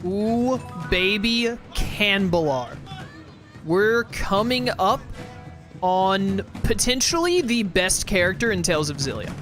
Ooh, baby, Canbelar. We're coming up on potentially the best character in Tales of Xillia.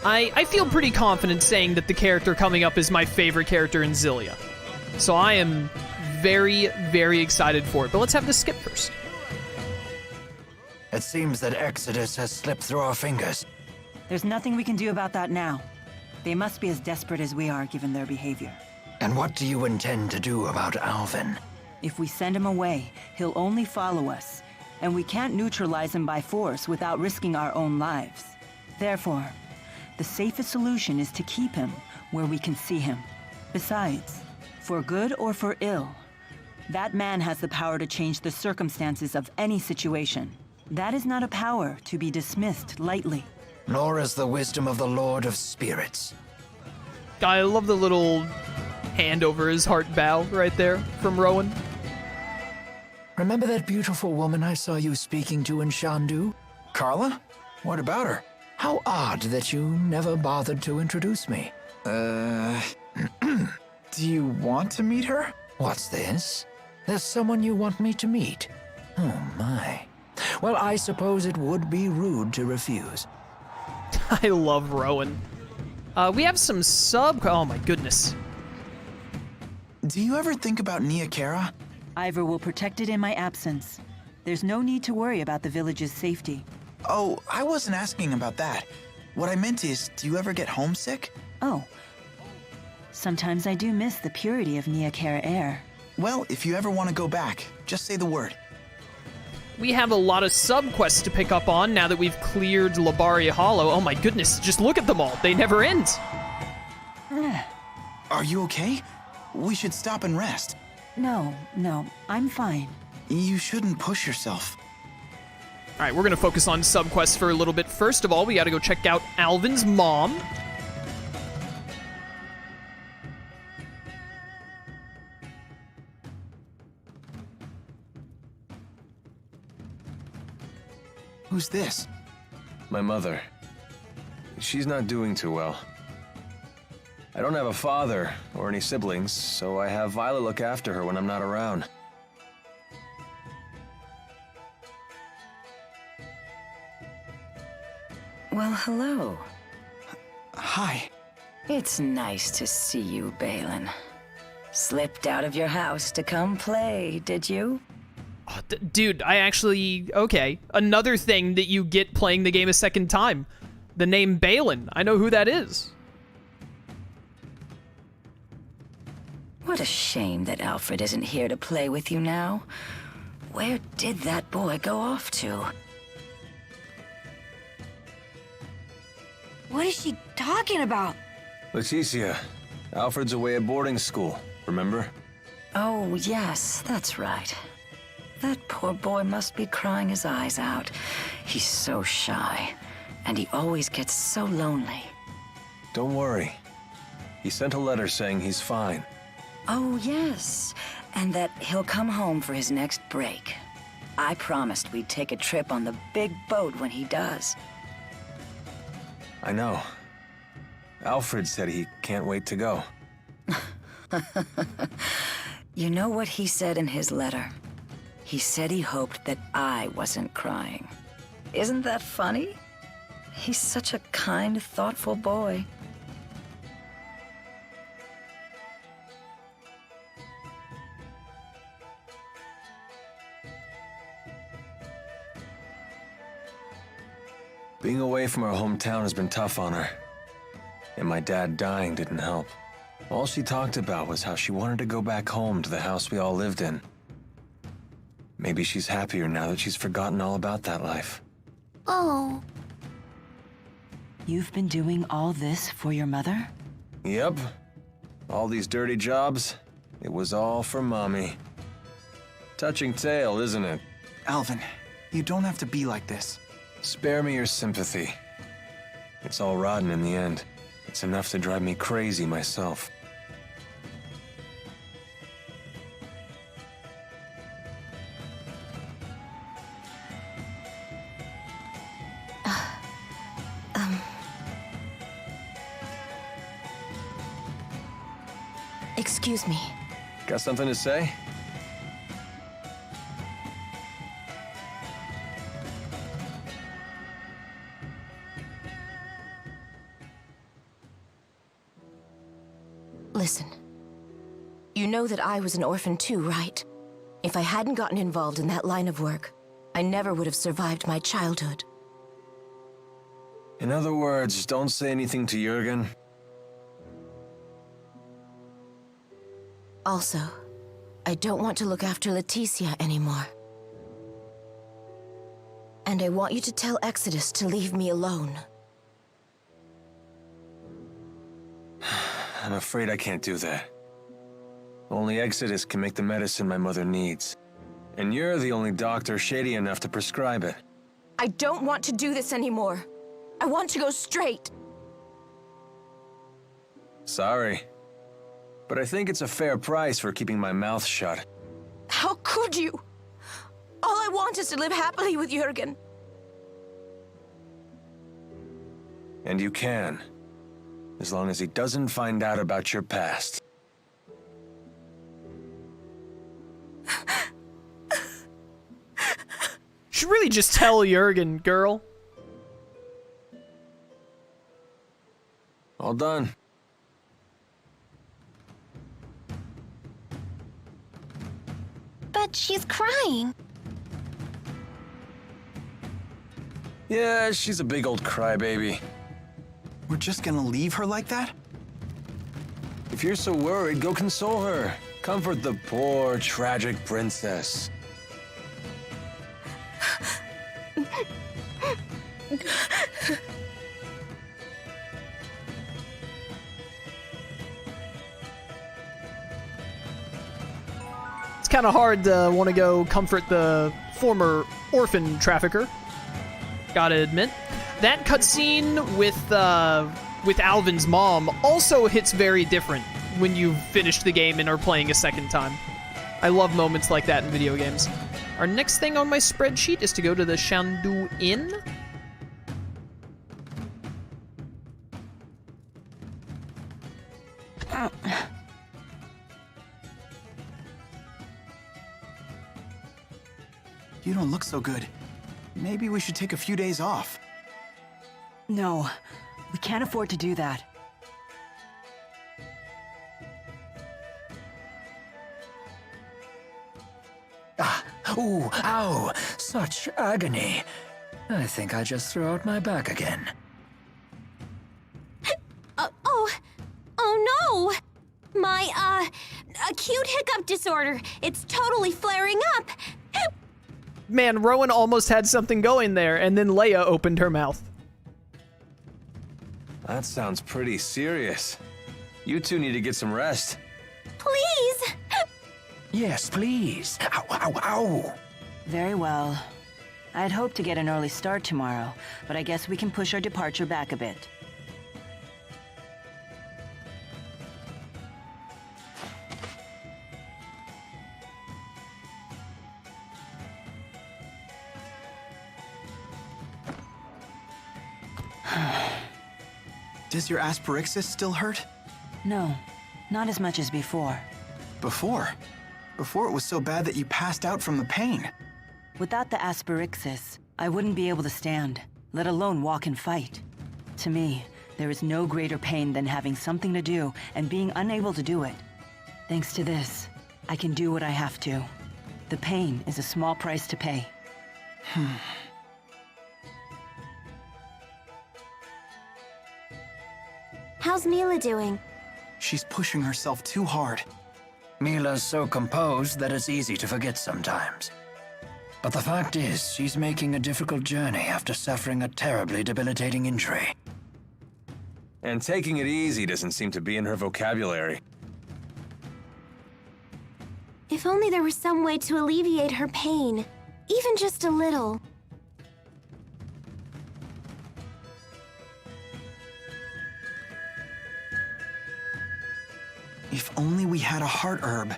I feel pretty confident saying that the character coming up is my favorite character in Xillia. So I am very, very excited for it. But let's have the skip first. It seems that Exodus has slipped through our fingers. There's nothing we can do about that now. They must be as desperate as we are, given their behavior. And what do you intend to do about Alvin? If we send him away, he'll only follow us. And we can't neutralize him by force without risking our own lives. Therefore, the safest solution is to keep him where we can see him. Besides, for good or for ill, that man has the power to change the circumstances of any situation. That is not a power to be dismissed lightly. Nor is the wisdom of the Lord of Spirits. I love the little hand over his heart bow right there from Rowan. Remember that beautiful woman I saw you speaking to in Shandu? Carla? What about her? How odd that you never bothered to introduce me. Do you want to meet her? What's this? There's someone you want me to meet? Oh my. Well, I suppose it would be rude to refuse. I love Rowan. We have some oh my goodness. Do you ever think about Niakara? Ivor will protect it in my absence. There's no need to worry about the village's safety. Oh, I wasn't asking about that. What I meant is, do you ever get homesick? Oh. Sometimes I do miss the purity of Niakara air. Well, if you ever want to go back, just say the word. We have a lot of sub-quests to pick up on now that we've cleared Labaria Hollow. Oh my goodness, just look at them all. They never end. Are you okay? We should stop and rest. No, I'm fine. You shouldn't push yourself. All right, we're going to focus on sub-quests for a little bit. First of all, we got to go check out Alvin's mom. Who's this? My mother. She's not doing too well. I don't have a father or any siblings, so I have Violet look after her when I'm not around. Well, hello. Hi. It's nice to see you, Balin. Slipped out of your house to come play, did you? Oh, dude, I actually... Okay. Another thing that you get playing the game a second time. The name Balin. I know who that is. What a shame that Alfred isn't here to play with you now. Where did that boy go off to? What is she talking about? Leticia, Alfred's away at boarding school, remember? Oh, yes, that's right. That poor boy must be crying his eyes out. He's so shy, and he always gets so lonely. Don't worry. He sent a letter saying he's fine. Oh, yes, and that he'll come home for his next break. I promised we'd take a trip on the big boat when he does. I know. Alfred said he can't wait to go. You know what he said in his letter? He said he hoped that I wasn't crying. Isn't that funny? He's such a kind, thoughtful boy. Being away from our hometown has been tough on her. And my dad dying didn't help. All she talked about was how she wanted to go back home to the house we all lived in. Maybe she's happier now that she's forgotten all about that life. Oh. You've been doing all this for your mother? Yep. All these dirty jobs, it was all for Mommy. Touching tale, isn't it? Alvin, you don't have to be like this. Spare me your sympathy. It's all rotten in the end. It's enough to drive me crazy myself. Excuse me. Got something to say? Listen. You know that I was an orphan too, right? If I hadn't gotten involved in that line of work, I never would have survived my childhood. In other words, don't say anything to Jurgen. Also, I don't want to look after Leticia anymore. And I want you to tell Exodus to leave me alone. I'm afraid I can't do that. Only Exodus can make the medicine my mother needs. And you're the only doctor shady enough to prescribe it. I don't want to do this anymore. I want to go straight. Sorry. But I think it's a fair price for keeping my mouth shut. How could you? All I want is to live happily with Jurgen. And you can. As long as he doesn't find out about your past. Should really just tell Jurgen, girl. All done. But she's crying. Yeah, she's a big old crybaby. We're just gonna leave her like that? If you're so worried, go console her. Comfort the poor, tragic princess. It's kind of hard to want to go comfort the former orphan trafficker. Gotta admit. That cutscene with Alvin's mom also hits very different when you've finished the game and are playing a second time. I love moments like that in video games. Our next thing on my spreadsheet is to go to the Shandu Inn. You don't look so good. Maybe we should take a few days off. No, we can't afford to do that. Ooh, ow! Such agony. I think I just threw out my back again. Oh no! My, acute hiccup disorder. It's totally flaring up. Man, Rowan almost had something going there, and then Leia opened her mouth. That sounds pretty serious. You two need to get some rest. Please! Yes, please. Ow, ow, ow! Very well. I'd hoped to get an early start tomorrow, but I guess we can push our departure back a bit. Does your asperixis still hurt? No, not as much as before. Before? Before it was so bad that you passed out from the pain. Without the asperixis, I wouldn't be able to stand, let alone walk and fight. To me, there is no greater pain than having something to do and being unable to do it. Thanks to this, I can do what I have to. The pain is a small price to pay. How's Milla doing? She's pushing herself too hard. Milla's so composed that it's easy to forget sometimes. But the fact is, she's making a difficult journey after suffering a terribly debilitating injury. And taking it easy doesn't seem to be in her vocabulary. If only there was some way to alleviate her pain. Even just a little. If only we had a heart herb.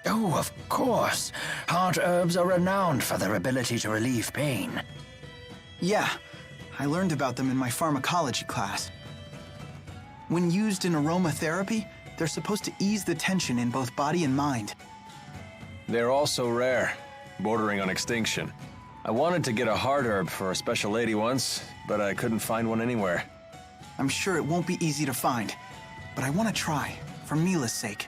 Oh, of course. Heart herbs are renowned for their ability to relieve pain. Yeah, I learned about them in my pharmacology class. When used in aromatherapy, They're supposed to ease the tension in both body and mind. They're also rare, bordering on extinction. I wanted to get a heart herb for a special lady once, but I couldn't find one anywhere. I'm sure it won't be easy to find, but I want to try, for Milla's sake.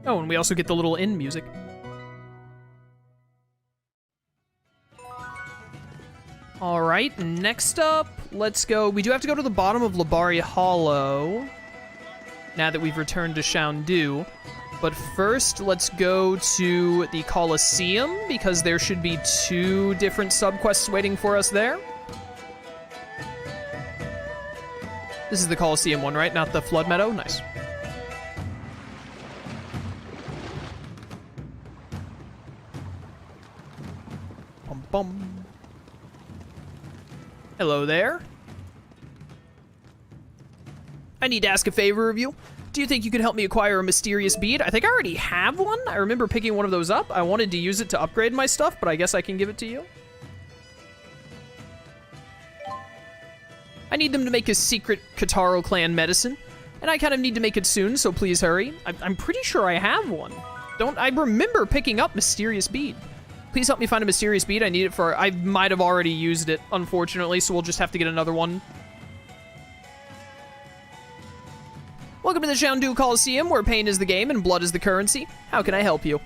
Oh, and we also get the little end music. Alright, next up, let's go. We do have to go to the bottom of Labari Hollow, now that we've returned to Shandu. But first, let's go to the Colosseum, because there should be 2 different subquests waiting for us there. This is the Colosseum one, right? Not the Flood Meadow? Nice. Bum bum. Hello there. I need to ask a favor of you. Do you think you could help me acquire a mysterious bead? I think I already have one. I remember picking one of those up. I wanted to use it to upgrade my stuff, but I guess I can give it to you. I need them to make a secret Kataro clan medicine, and I kind of need to make it soon, so please hurry. I'm pretty sure I have one. I remember picking up mysterious bead. Please help me find a mysterious bead. I need it for... I might have already used it, unfortunately, so we'll just have to get another one. Welcome to the Shandu Coliseum, where pain is the game and blood is the currency. How can I help you?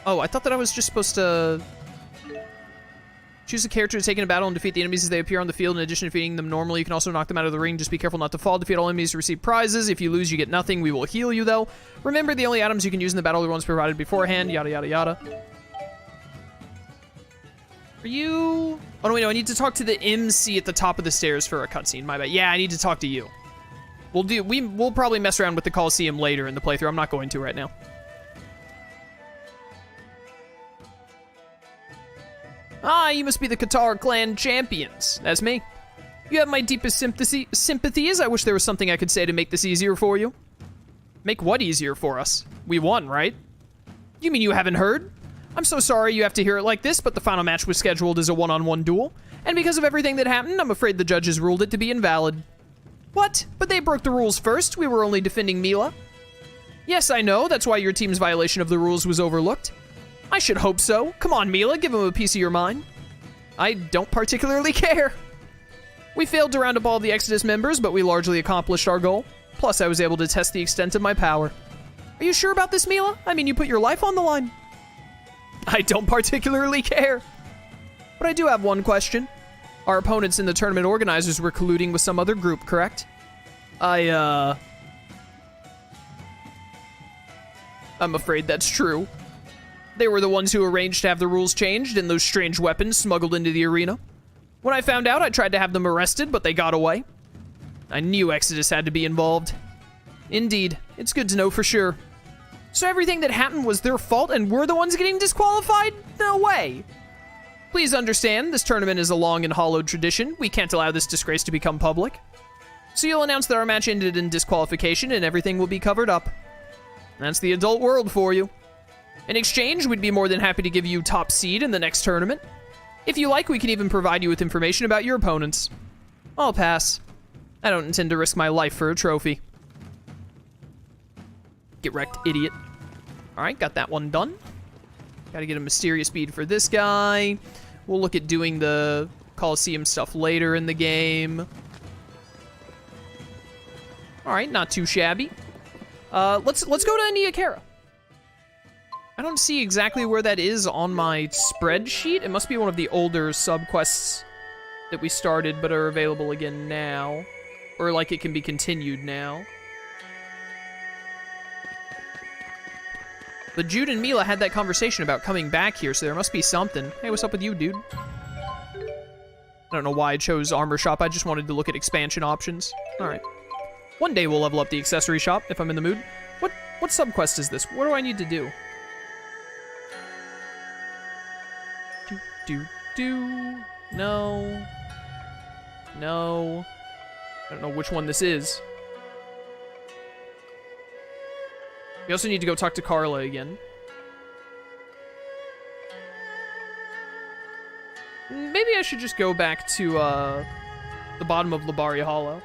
Oh, I thought that I was just supposed to... Choose a character to take in a battle and defeat the enemies as they appear on the field. In addition to defeating them normally, you can also knock them out of the ring. Just be careful not to fall. Defeat all enemies to receive prizes. If you lose, you get nothing. We will heal you, though. Remember, the only items you can use in the battle are the ones provided beforehand. Yada, yada, yada. Are you... Oh, no, wait, no. I need to talk to the MC at the top of the stairs for a cutscene. My bad. Yeah, I need to talk to you. We'll probably mess around with the Coliseum later in the playthrough. I'm not going to right now. Ah, you must be the Qatar clan champions. That's me. You have my deepest sympathies. I wish there was something I could say to make this easier for you. Make what easier for us? We won, right? You mean you haven't heard? I'm so sorry you have to hear it like this, but the final match was scheduled as a one-on-one duel. And because of everything that happened, I'm afraid the judges ruled it to be invalid. What? But they broke the rules first. We were only defending Milla. Yes, I know. That's why your team's violation of the rules was overlooked. I should hope so. Come on, Milla, give him a piece of your mind. I don't particularly care. We failed to round up all the Exodus members, but we largely accomplished our goal. Plus, I was able to test the extent of my power. Are you sure about this, Milla? I mean, you put your life on the line. I don't particularly care. But I do have one question. Our opponents in the tournament organizers were colluding with some other group, correct? I'm afraid that's true. They were the ones who arranged to have the rules changed and those strange weapons smuggled into the arena. When I found out, I tried to have them arrested, but they got away. I knew Exodus had to be involved. Indeed, it's good to know for sure. So everything that happened was their fault and we're the ones getting disqualified? No way. Please understand, this tournament is a long and hollowed tradition. We can't allow this disgrace to become public. So you'll announce that our match ended in disqualification and everything will be covered up. That's the adult world for you. In exchange, we'd be more than happy to give you top seed in the next tournament. If you like, we can even provide you with information about your opponents. I'll pass. I don't intend to risk my life for a trophy. Get wrecked, idiot. Alright, got that one done. Gotta get a mysterious bead for this guy. We'll look at doing the Coliseum stuff later in the game. Alright, not too shabby. Let's go to Niakara. I don't see exactly where that is on my spreadsheet. It must be one of the older subquests that we started but are available again now. Or like it can be continued now. But Jude and Milla had that conversation about coming back here, so there must be something. Hey, what's up with you, dude? I don't know why I chose Armor Shop. I just wanted to look at expansion options. Alright. One day we'll level up the accessory shop, if I'm in the mood. What subquest is this? What do I need to do? No. No. I don't know which one this is. We also need to go talk to Carla again. Maybe maybe I should just go back to the bottom of Labari Hollow.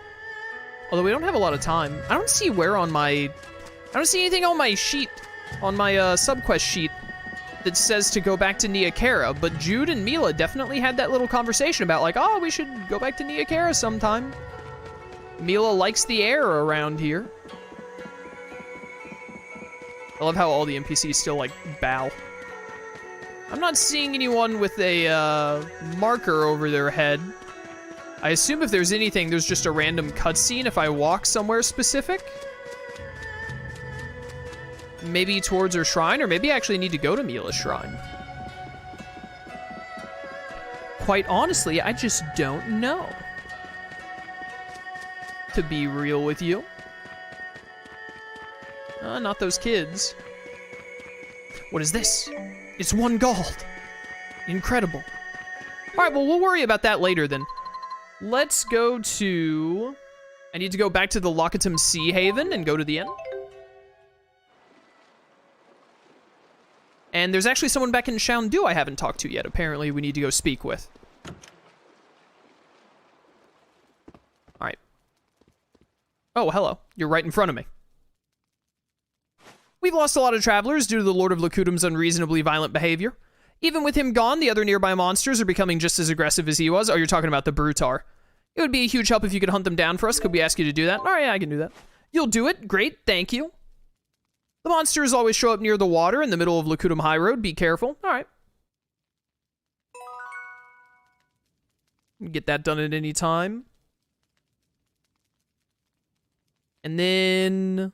Although we don't have a lot of time. I don't see where on my... I don't see anything on my sheet, on my subquest sheet, that says to go back to Niakara, but Jude and Milla definitely had that little conversation about, like, oh, we should go back to Niakara sometime. Milla likes the air around here. I love how all the NPCs still, like, bow. I'm not seeing anyone with a marker over their head. I assume if there's anything, there's just a random cutscene if I walk somewhere specific. Maybe towards her shrine, or maybe I actually need to go to Milla's shrine. Quite honestly, I just don't know. To be real with you. Not those kids. What is this? It's 1 gold. Incredible. All right, well, we'll worry about that later then. Let's go to... I need to go back to the Locatum Sea Haven and go to the inn. And there's actually someone back in Shaundu I haven't talked to yet. Apparently, we need to go speak with. All right. Oh, hello. You're right in front of me. We've lost a lot of travelers due to the Lord of Locutum's unreasonably violent behavior. Even with him gone, the other nearby monsters are becoming just as aggressive as he was. Oh, you're talking about the Brutar. It would be a huge help if you could hunt them down for us. Could we ask you to do that? All right, yeah, I can do that. You'll do it? Great, thank you. The monsters always show up near the water in the middle of Locutum High Road. Be careful. All right. Get that done at any time. And then...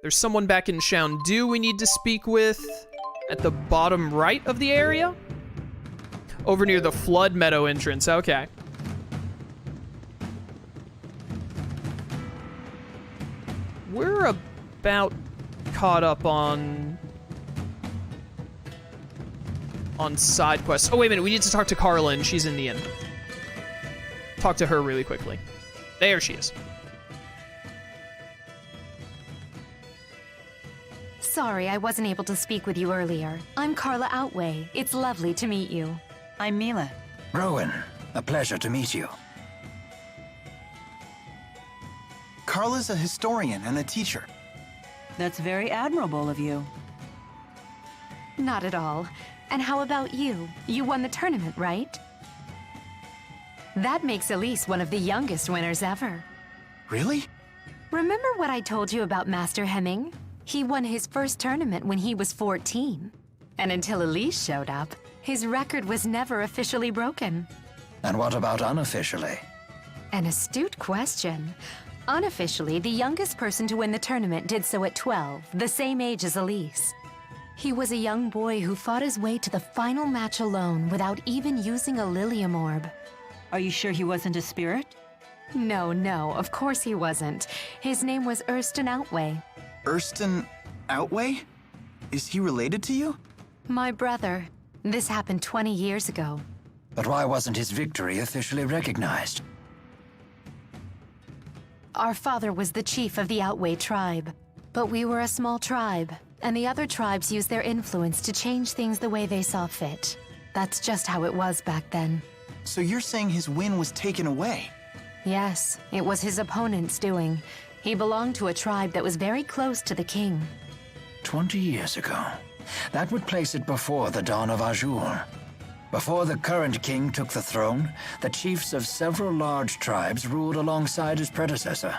there's someone back in Shaundu we need to speak with at the bottom right of the area. Over near the Flood Meadow entrance. Okay. We're about caught up on side quests. Oh, wait a minute. We need to talk to Carla, and she's in the inn. Talk to her really quickly. There she is. Sorry, I wasn't able to speak with you earlier. I'm Carla Outway. It's lovely to meet you. I'm Milla. Rowan, a pleasure to meet you. Carla's a historian and a teacher. That's very admirable of you. Not at all. And how about you? You won the tournament, right? That makes Elise one of the youngest winners ever. Really? Remember what I told you about Master Hemming? He won his first tournament when he was 14. And until Elise showed up, his record was never officially broken. And what about unofficially? An astute question. Unofficially, the youngest person to win the tournament did so at 12, the same age as Elise. He was a young boy who fought his way to the final match alone without even using a Lilium Orb. Are you sure he wasn't a spirit? No, of course he wasn't. His name was Erston Outway. Erston Outway? Is he related to you? My brother. This happened 20 years ago. But why wasn't his victory officially recognized? Our father was the chief of the Outway tribe. But we were a small tribe, and the other tribes used their influence to change things the way they saw fit. That's just how it was back then. So you're saying his win was taken away? Yes, it was his opponent's doing. He belonged to a tribe that was very close to the king. 20 years ago. That would place it before the dawn of Azure. Before the current king took the throne, the chiefs of several large tribes ruled alongside his predecessor.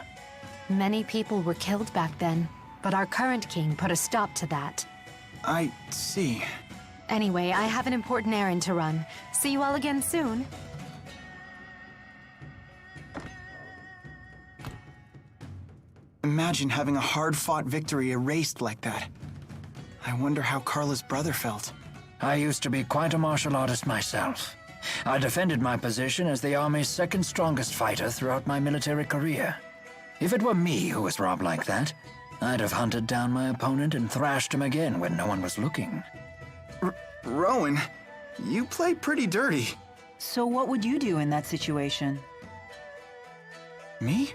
Many people were killed back then, but our current king put a stop to that. I see. Anyway, I have an important errand to run. See you all again soon. Imagine having a hard-fought victory erased like that. I wonder how Carla's brother felt. I used to be quite a martial artist myself. I defended my position as the Army's second strongest fighter throughout my military career. If it were me who was robbed like that, I'd have hunted down my opponent and thrashed him again when no one was looking. Rowan, you play pretty dirty. So what would you do in that situation? Me?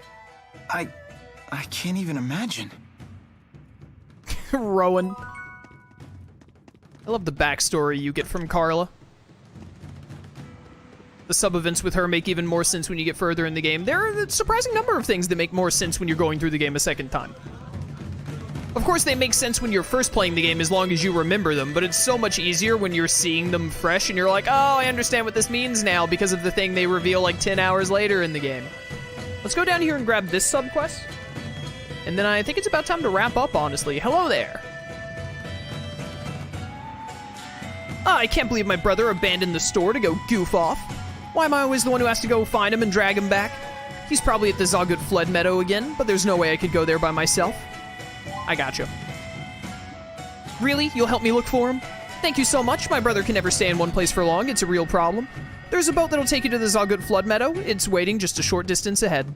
I can't even imagine. Rowan. I love the backstory you get from Carla. The sub-events with her make even more sense when you get further in the game. There are a surprising number of things that make more sense when you're going through the game a second time. Of course, they make sense when you're first playing the game as long as you remember them, but it's so much easier when you're seeing them fresh and you're like, oh, I understand what this means now because of the thing they reveal like 10 hours later in the game. Let's go down here and grab this sub-quest. And then I think it's about time to wrap up, honestly. Hello there. I can't believe my brother abandoned the store to go goof off. Why am I always the one who has to go find him and drag him back? He's probably at the Zoggood Flood Meadow again, but there's no way I could go there by myself. I gotcha. Really? You'll help me look for him? Thank you so much. My brother can never stay in one place for long. It's a real problem. There's a boat that'll take you to the Zoggood Flood Meadow. It's waiting just a short distance ahead.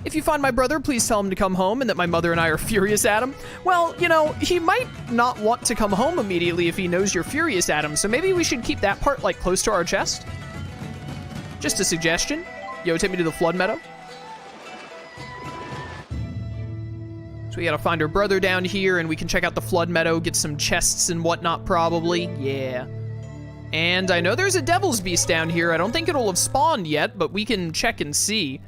If you find my brother, please tell him to come home and that my mother and I are furious at him. Well, you know, he might not want to come home immediately if he knows you're furious at him, so maybe we should keep that part, like, close to our chest. Just a suggestion. Yo, take me to the Flood Meadow. So we gotta find her brother down here, and we can check out the Flood Meadow, get some chests and whatnot, probably. Yeah. And I know there's a Devil's Beast down here. I don't think it'll have spawned yet, but we can check and see.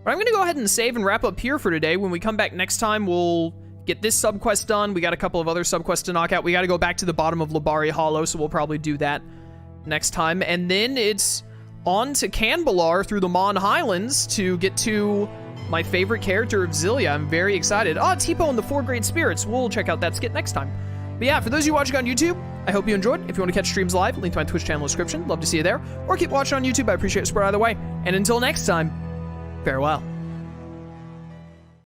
But I'm gonna go ahead and save and wrap up here for today. When we come back next time, we'll get this subquest done. We got a couple of other subquests to knock out. We gotta go back to the bottom of Labari Hollow, so we'll probably do that next time. And then it's on to Canbalar through the Mon Highlands to get to my favorite character of Xillia. I'm very excited. Oh, it's Hippo and the 4 Great Spirits. We'll check out that skit next time. But yeah, for those of you watching on YouTube, I hope you enjoyed. If you want to catch streams live, link to my Twitch channel in the description. Love to see you there. Or keep watching on YouTube. I appreciate your support either way. And until next time, farewell.